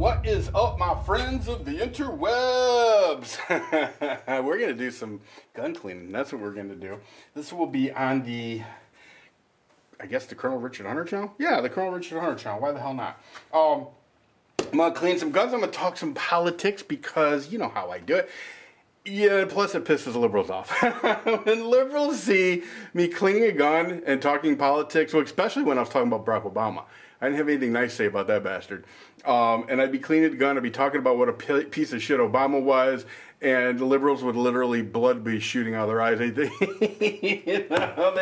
What is up, my friends of the interwebs? We're going to do some gun cleaning. That's what we're going to do. This will be on the, I guess, the Colonel Richard Hunter channel? Yeah, the Colonel Richard Hunter channel. Why the hell not? I'm going to clean some guns. I'm going to talk some politics because you know how I do it. Yeah, plus it pisses liberals off. When liberals see me cleaning a gun and talking politics, well, especially when I was talking about Barack Obama. I didn't have anything nice to say about that bastard. And I'd be cleaning the gun, I'd be talking about what a piece of shit Obama was, and the liberals would literally blood be shooting out of their eyes. They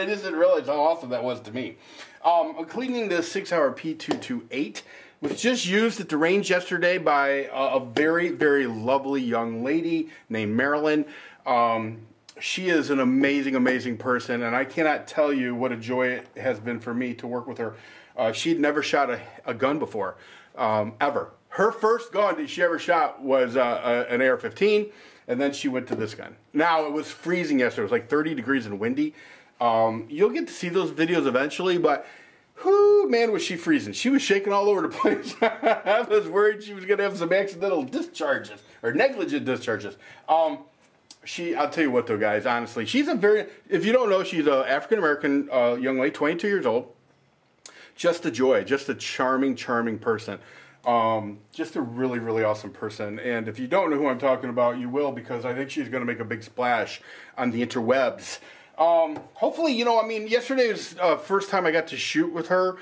just didn't realize how awesome that was to me. I'm cleaning this 6-hour P228, was just used at the range yesterday by a very, very lovely young lady named Marilyn. She is an amazing, amazing person, and I cannot tell you what a joy it has been for me to work with her. She'd never shot a gun before, ever. Her first gun that she ever shot was an AR-15, and then she went to this gun. Now, it was freezing yesterday. It was like 30 degrees and windy. You'll get to see those videos eventually, but whoo, man, was she freezing. She was shaking all over the place. I was worried she was going to have some accidental discharges, or negligent discharges. I'll tell you what though, guys, honestly, she's a very, if you don't know, she's an African-American young lady, 22 years old. Just a joy, just a charming, charming person. Just a really, really awesome person. And if you don't know who I'm talking about, you will, because I think she's going to make a big splash on the interwebs. Hopefully, you know, I mean, yesterday was first time I got to shoot with her.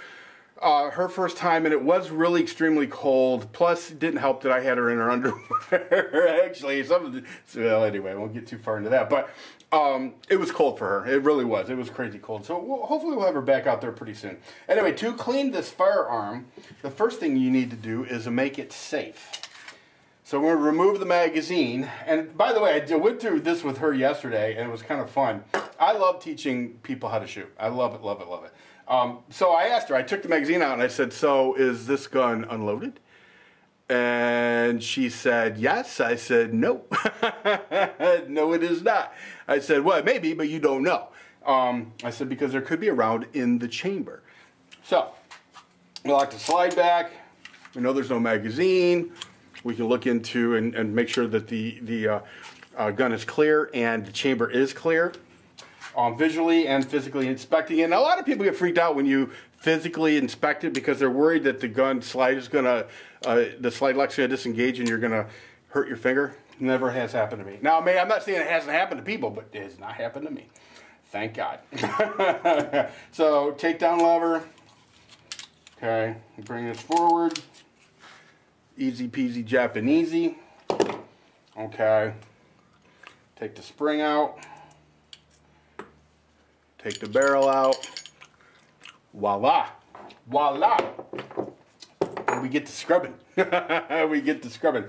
Her first time, and it was really extremely cold. Plus, it didn't help that I had her in her underwear. Actually, well, anyway, I won't get too far into that. But it was cold for her. It really was. It was crazy cold. So hopefully we'll have her back out there pretty soon. Anyway, to clean this firearm, the first thing you need to do is make it safe. So we're going to remove the magazine. And by the way, I went through this with her yesterday, and it was kind of fun. I love teaching people how to shoot. I love it, love it, love it. So I asked her, I took the magazine out and I said, so is this gun unloaded? And she said, yes. I said, no. No, it is not. I said, well, maybe, but you don't know. I said, because there could be a round in the chamber. So we'll have to slide back. We know there's no magazine. We can look into and make sure that the gun is clear and the chamber is clear. Visually and physically inspecting it. And a lot of people get freaked out when you physically inspect it because they're worried that the gun slide is going to, the slide lock's going to disengage and you're going to hurt your finger. Never has happened to me. Now, I'm not saying it hasn't happened to people, but it has not happened to me. Thank God. So, takedown lever. Okay, bring this forward. Easy peasy Japanesey. Okay. Take the spring out. Take the barrel out. Voila. Voila. And we get to scrubbing. We get to scrubbing.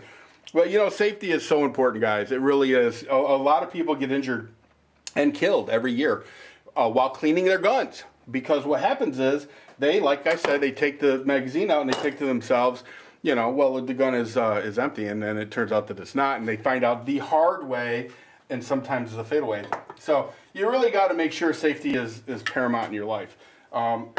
Well, you know, safety is so important, guys. It really is. A lot of people get injured and killed every year while cleaning their guns. Because what happens is, they, like I said, they take the magazine out and they think to themselves, you know, well, the gun is empty, and then it turns out that it's not, and they find out the hard way, and sometimes the fatal way. So you really got to make sure safety is paramount in your life.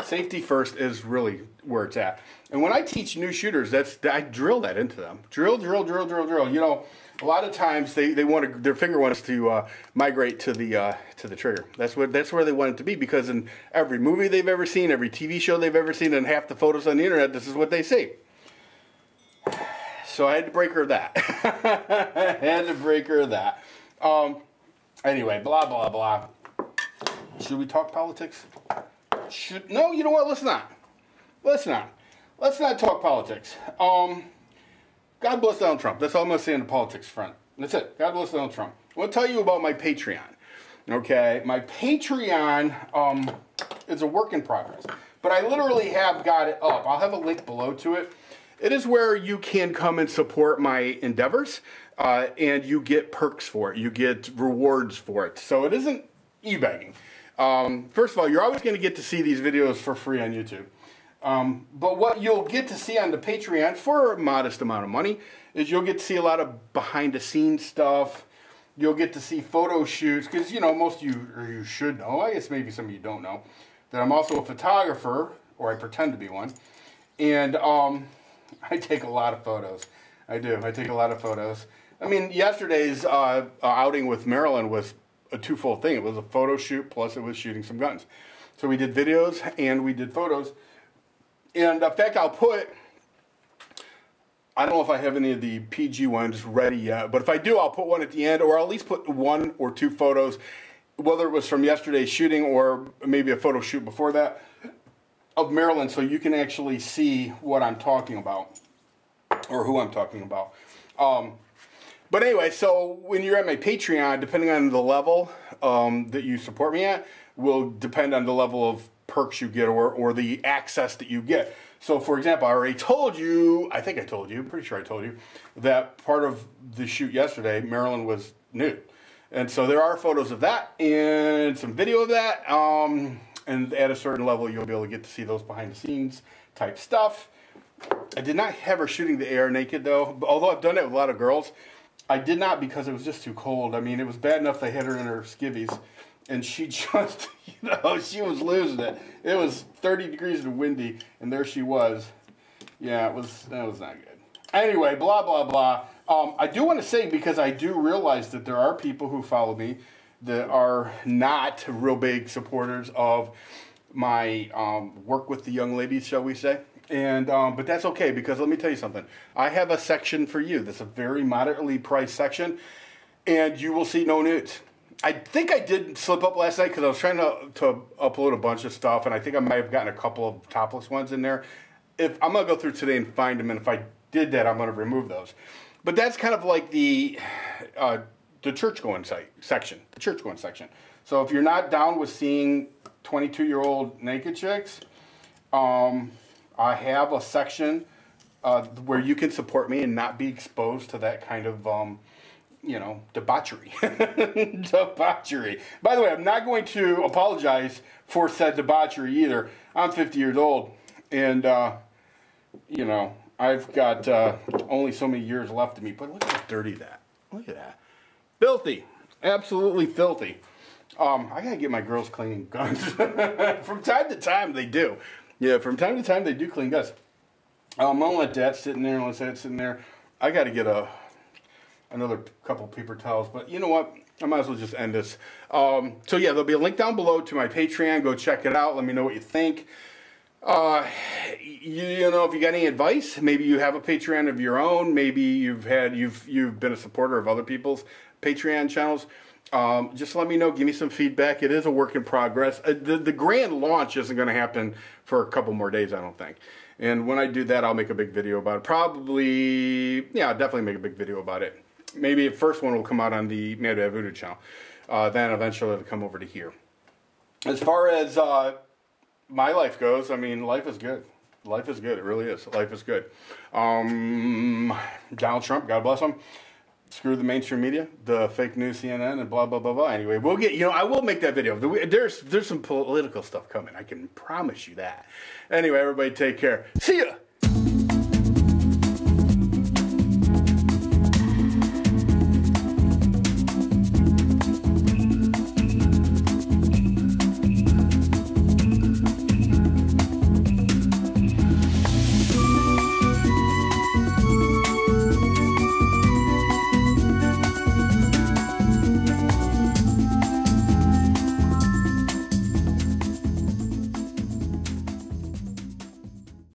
Safety first is really where it's at. And when I teach new shooters, I drill that into them. Drill, drill, drill, drill, drill. You know, a lot of times they want their finger wants to migrate to the trigger. That's where they want it to be, because in every movie they've ever seen, every TV show they've ever seen, and half the photos on the internet, this is what they see. So I had to break her of that. I had to break her of that. Anyway, blah, blah, blah. Should we talk politics? No, you know what? Let's not. Let's not. Let's not talk politics. God bless Donald Trump. That's all I'm going to say on the politics front. That's it. God bless Donald Trump. I want to tell you about my Patreon. Okay? My Patreon is a work in progress. But I literally have got it up. I'll have a link below to it. It is where you can come and support my endeavors, and you get perks for it. You get rewards for it. So it isn't e-begging. First of all, you're always going to get to see these videos for free on YouTube. But what you'll get to see on the Patreon for a modest amount of money is you'll get to see a lot of behind-the-scenes stuff. You'll get to see photo shoots, because, you know, most of you, or you should know, I guess maybe some of you don't know, that I'm also a photographer, or I pretend to be one. And I take a lot of photos. I do. I take a lot of photos. I mean, yesterday's outing with Marilyn was a twofold thing. It was a photo shoot plus it was shooting some guns. So we did videos and we did photos. And in fact, I'll put, I don't know if I have any of the PG ones ready yet, but if I do, I'll put one at the end, or I'll at least put 1 or 2 photos, whether it was from yesterday's shooting or maybe a photo shoot before that, of Marilyn, so you can actually see what I'm talking about, or who I'm talking about. But anyway, so when you're at my Patreon, depending on the level that you support me at, will depend on the level of perks you get or the access that you get. So, for example, I already told you, I think I told you, I'm pretty sure I told you, that part of the shoot yesterday, Marilyn was nude. And so there are photos of that and some video of that. And at a certain level, you'll be able to get to see those behind the scenes type stuff. I did not have her shooting the AR naked, though. Although I've done it with a lot of girls, I did not because it was just too cold. I mean, it was bad enough they had her in her skivvies. And she just, you know, she was losing it. It was 30 degrees and windy, and there she was. Yeah, that was not good. Anyway, blah, blah, blah. I do want to say, because I do realize that there are people who follow me that are not real big supporters of my work with the young ladies, shall we say. And but that's okay, because let me tell you something. I have a section for you that's a very moderately priced section, and you will see no nudes. I think I did slip up last night because I was trying to upload a bunch of stuff, and I think I might have gotten a couple of topless ones in there. If I'm going to go through today and find them, and if I did that, I'm going to remove those. But that's kind of like the church-going section. The church-going section. So if you're not down with seeing 22-year-old naked chicks, I have a section where you can support me and not be exposed to that kind of, you know, debauchery. Debauchery. By the way, I'm not going to apologize for said debauchery either. I'm 50 years old, and, you know, I've got only so many years left of me. But look how dirty that. Look at that. Filthy. Absolutely filthy. I gotta get my girls cleaning guns. From time to time, they do. Yeah, from time to time, they do clean guns. I'm gonna let that sit in there and let that sit in there. I gotta get another couple paper towels, but you know what? I might as well just end this. So yeah, there'll be a link down below to my Patreon. Go check it out. Let me know what you think. You know, if you got any advice, maybe you have a Patreon of your own. Maybe you've been a supporter of other people's Patreon channels. Just let me know. Give me some feedback. It is a work in progress. The grand launch isn't going to happen for a couple more days, I don't think. And when I do that, I'll make a big video about it. Probably, yeah, I'll definitely make a big video about it. Maybe the first one will come out on the Mad Bad Voodoo channel. Then eventually it'll come over to here. As far as my life goes, I mean, life is good. Life is good. It really is. Life is good. Donald Trump, God bless him. Screw the mainstream media, the fake news CNN, and blah, blah, blah, blah. Anyway, we'll get, you know, I will make that video. There's some political stuff coming. I can promise you that. Anyway, everybody take care. See ya!